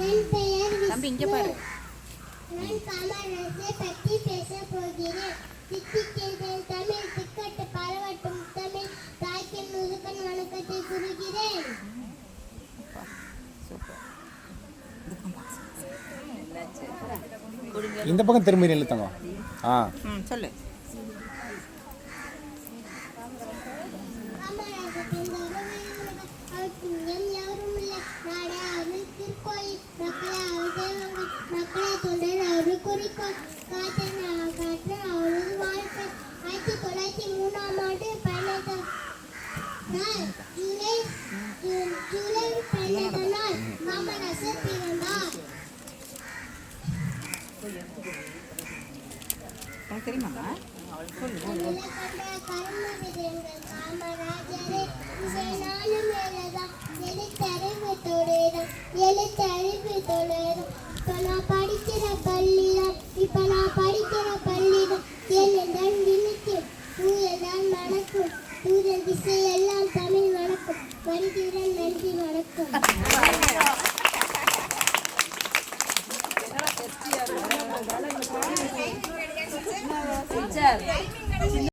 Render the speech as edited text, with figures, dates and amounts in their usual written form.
என் பெயர் தம்பி இங்க பாரு. நான் காமராஜரை பற்றி பேசப் போகிறேன். தித்திக்கின்றேன் தமிழ் திக்கட்டு பரவட்டும் தமிழ் தாய்க்கு முதுகன் வணக்கத்தை கூறுகிறேன். இந்த பக்கம் திரும்பி நிறுத்தங்க. சொல்லு. தெரியுமா? எல்லாம் தமிழ் வணக்கம். வருகிறேன். நன்றி வணக்கம்.